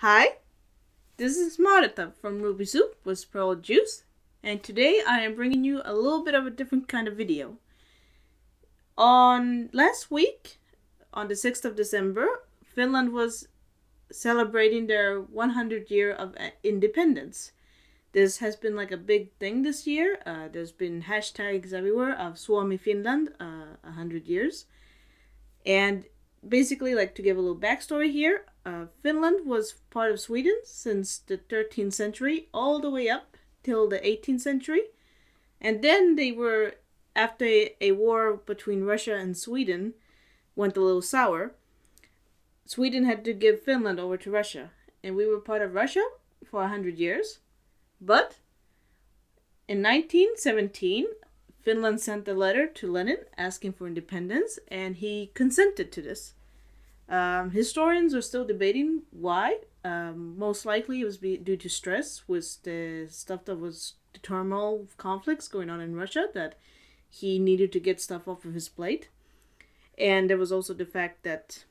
Hi, this is Marita from Ruby Soup with Pearl Juice, and today I am bringing you a little bit of a different kind of video. On last week, on the 6th of December, Finland was celebrating their 100 year of independence. This has been like a big thing this year. There's been hashtags everywhere of Suomi Finland, 100 years. And basically, like to give a little backstory here, Finland was part of Sweden since the 13th century all the way up till the 18th century. And then they were, after a war between Russia and Sweden went a little sour, Sweden had to give Finland over to Russia. And we were part of Russia for 100 years. But in 1917, Finland sent a letter to Lenin asking for independence, and he consented to this. Historians are still debating why. Most likely it was due to stress with the stuff that was the turmoil, conflicts going on in Russia, that he needed to get stuff off of his plate. And there was also the fact that,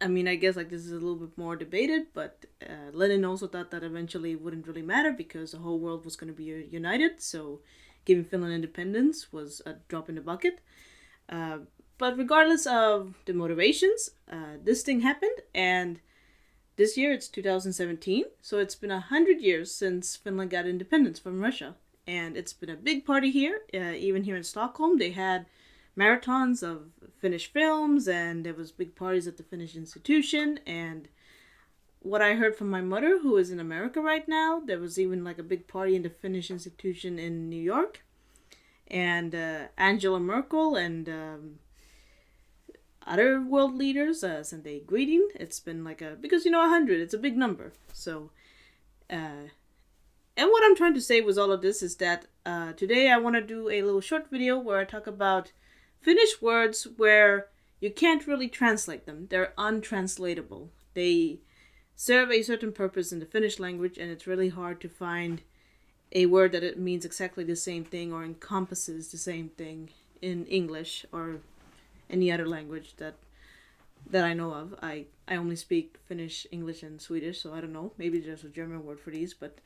I guess like this is a little bit more debated, but Lenin also thought that eventually it wouldn't really matter because the whole world was going to be united, so giving Finland independence was a drop in the bucket. But regardless of the motivations, this thing happened, and this year it's 2017, so it's been 100 years since Finland got independence from Russia. And it's been a big party here, even here in Stockholm. They had marathons of Finnish films, and there was big parties at the Finnish institution. And what I heard from my mother, who is in America right now, there was even like a big party in the Finnish institution in New York. And Angela Merkel and other world leaders sent a greeting. It's been like because 100, it's a big number. So, and what I'm trying to say with all of this is that today I want to do a little short video where I talk about Finnish words where you can't really translate them. They're untranslatable. They serve a certain purpose in the Finnish language, and it's really hard to find a word that it means exactly the same thing or encompasses the same thing in English or any other language that I know of. I only speak Finnish, English, and Swedish, so I don't know. Maybe there's a German word for these, but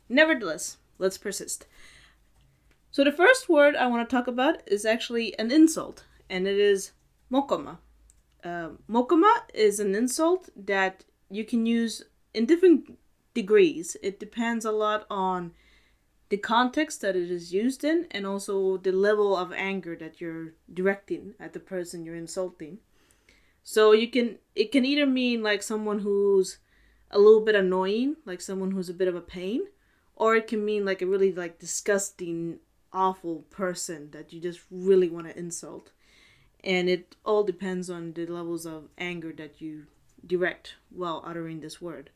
nevertheless, let's persist. So the first word I want to talk about is actually an insult, and it is mokoma. Mokoma is an insult that you can use in different degrees. It depends a lot on the context that it is used in, and also the level of anger that you're directing at the person you're insulting. So it can either mean like someone who's a little bit annoying, like someone who's a bit of a pain, or it can mean like a really like disgusting, awful person that you just really want to insult. And it all depends on the levels of anger that you direct while uttering this word.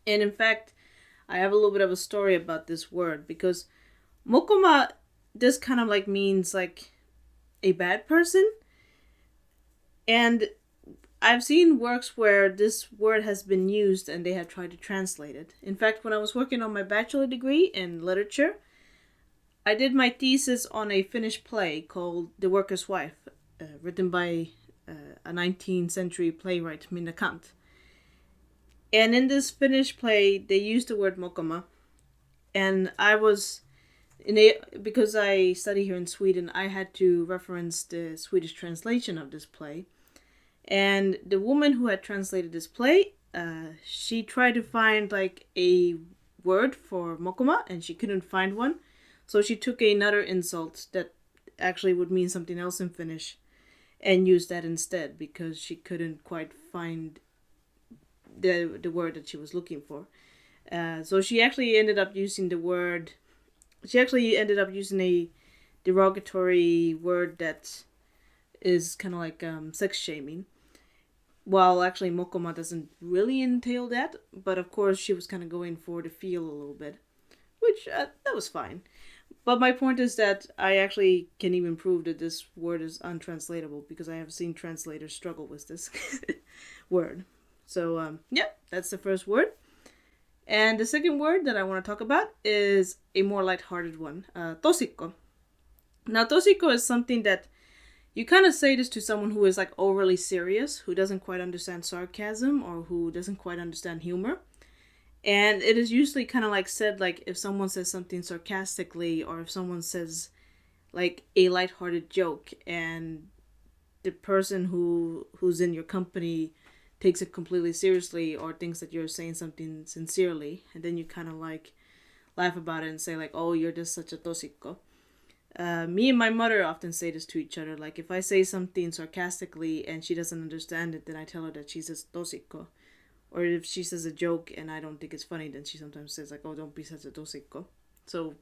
And in fact, I have a little bit of a story about this word, because mokoma, this kind of like means like a bad person. And I've seen works where this word has been used and they have tried to translate it. In fact, when I was working on my bachelor degree in literature, I did my thesis on a Finnish play called The Worker's Wife, written by a 19th century playwright, Minna Kant. And in this Finnish play, they used the word mokoma. And I was, because I study here in Sweden, I had to reference the Swedish translation of this play. And the woman who had translated this play, she tried to find like a word for mokoma, and she couldn't find one. So she took another insult that actually would mean something else in Finnish and used that instead, because she couldn't quite find the word that she was looking for. So she actually ended up using a derogatory word that is kind of like sex shaming. While actually mokoma doesn't really entail that, but of course she was kind of going for the feel a little bit, which that was fine. But my point is that I actually can even prove that this word is untranslatable, because I have seen translators struggle with this word. So, that's the first word. And the second word that I want to talk about is a more lighthearted one, tosikko. Now, tosikko is something that you kind of say this to someone who is like overly serious, who doesn't quite understand sarcasm or who doesn't quite understand humor. And it is usually kind of like said like if someone says something sarcastically or if someone says like a lighthearted joke and the person who's in your company takes it completely seriously or thinks that you're saying something sincerely, and then you kind of like laugh about it and say like, oh, you're just such a tosiko. Me and my mother often say this to each other. Like if I say something sarcastically and she doesn't understand it, then I tell her that she's a tosiko. Or if she says a joke and I don't think it's funny, then she sometimes says like, oh, don't be such a tosiko. So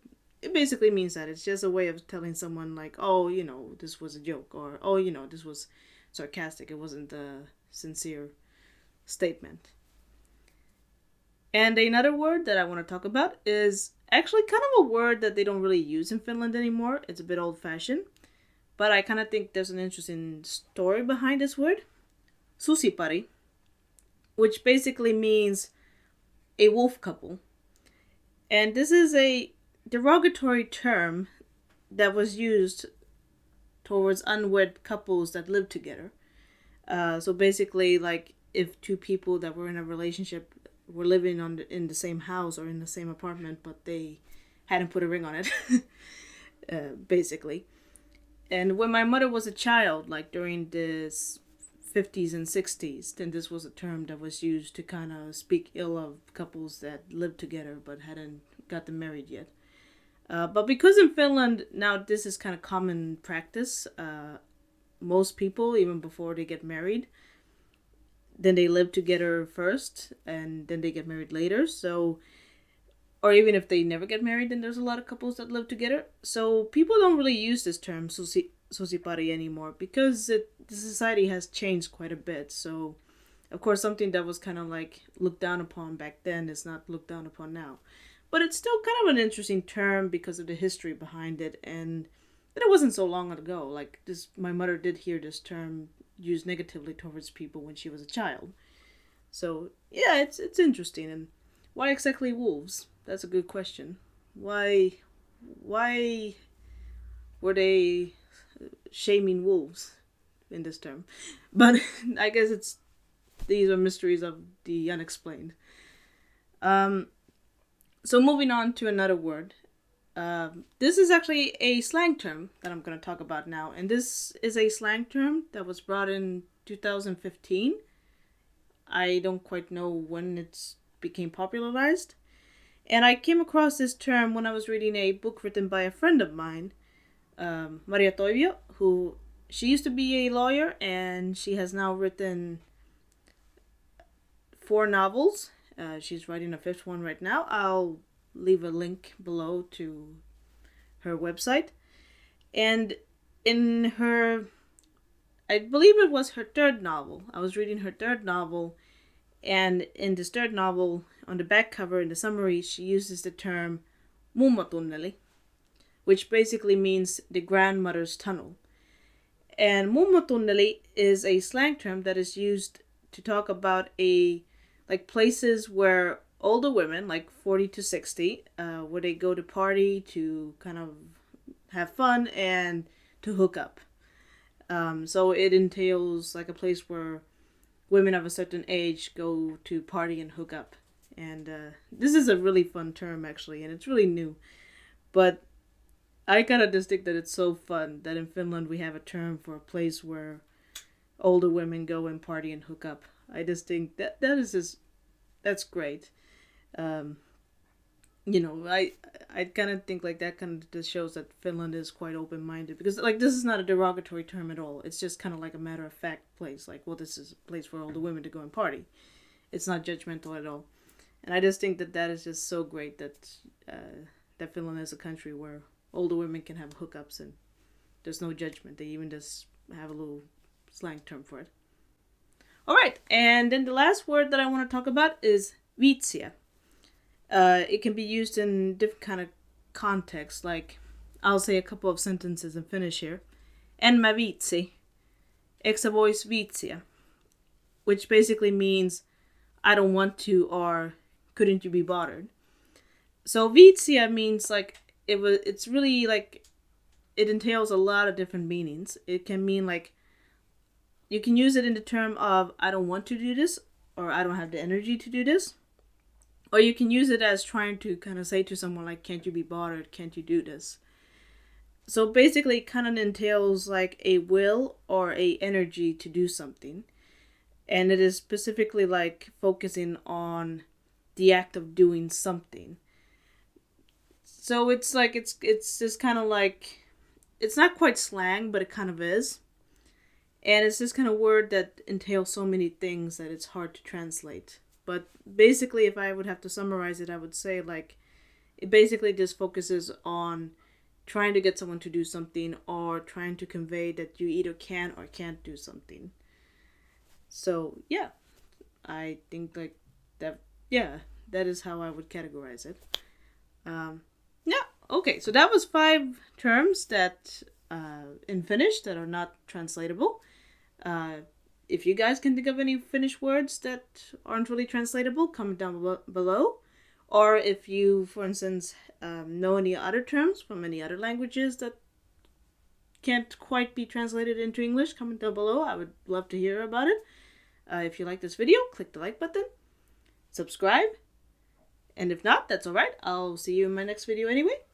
it basically means that it's just a way of telling someone like, oh, this was a joke, or oh, this was sarcastic. It wasn't a sincere statement. And another word that I want to talk about is actually kind of a word that they don't really use in Finland anymore. It's a bit old-fashioned, but I kind of think there's an interesting story behind this word. Susipari, which basically means a wolf couple. And this is a derogatory term that was used towards unwed couples that live together. So basically, like if two people that were in a relationship were living in the same house or in the same apartment, but they hadn't put a ring on it, basically. And when my mother was a child, like during the 50s and 60s, then this was a term that was used to kind of speak ill of couples that lived together but hadn't gotten married yet. But because in Finland now this is kind of common practice, most people, even before they get married, then they live together first and then they get married later. So, or even if they never get married, then there's a lot of couples that live together. So people don't really use this term susipari anymore because the society has changed quite a bit. So of course something that was kind of like looked down upon back then is not looked down upon now. But it's still kind of an interesting term because of the history behind it, and it wasn't so long ago. Like this, my mother did hear this term used negatively towards people when she was a child. So yeah, it's interesting. And why exactly wolves? That's a good question. Why were they shaming wolves in this term? But I guess these are mysteries of the unexplained. So moving on to another word. This is actually a slang term that I'm going to talk about now. And this is a slang term that was brought in 2015. I don't quite know when it became popularized. And I came across this term when I was reading a book written by a friend of mine, Maria Toivio, who she used to be a lawyer and she has now written 4 novels. She's writing a 5th one right now. I'll leave a link below to her website. And in her, I believe it was her 3rd novel. I was reading her 3rd novel. And in this 3rd novel, on the back cover, in the summary, she uses the term mummotunneli, which basically means the grandmother's tunnel. And mummotunneli is a slang term that is used to talk about places where older women, like 40 to 60, where they go to party to kind of have fun and to hook up. So it entails like a place where women of a certain age go to party and hook up. And this is a really fun term actually, and it's really new. But I kind of just think that it's so fun that in Finland we have a term for a place where older women go and party and hook up. I just think that's great. I kind of think like that kind of just shows that Finland is quite open-minded, because like this is not a derogatory term at all. It's just kind of like a matter of fact place. Like, well, this is a place for older women to go and party. It's not judgmental at all. And I just think that is just so great that that Finland is a country where older women can have hookups and there's no judgment. They even just have a little slang term for it. Alright, and then the last word that I want to talk about is vitsiä. It can be used in different kind of contexts. Like, I'll say a couple of sentences in Finnish here. En mä viitsi. Eikö sä vois viitsiä? Which basically means I don't want to, or couldn't you be bothered? So viitsiä means like it's really like it entails a lot of different meanings. It can mean like, you can use it in the term of I don't want to do this, or I don't have the energy to do this. Or you can use it as trying to kind of say to someone like, can't you be bothered? Can't you do this? So basically it kind of entails like a will or a energy to do something. And it is specifically like focusing on the act of doing something. So it's like, it's just kind of like, it's not quite slang, but it kind of is. And it's this kind of word that entails so many things that it's hard to translate. But basically, if I would have to summarize it, I would say like, it basically just focuses on trying to get someone to do something, or trying to convey that you either can or can't do something. So yeah, I think like that, yeah, that is how I would categorize it. Yeah, okay, so that was 5 terms that in Finnish that are not translatable. If you guys can think of any Finnish words that aren't really translatable, comment down below. Or if you, for instance, know any other terms from any other languages that can't quite be translated into English, comment down below. I would love to hear about it. If you like this video, click the like button, subscribe, and if not, that's alright. I'll see you in my next video anyway.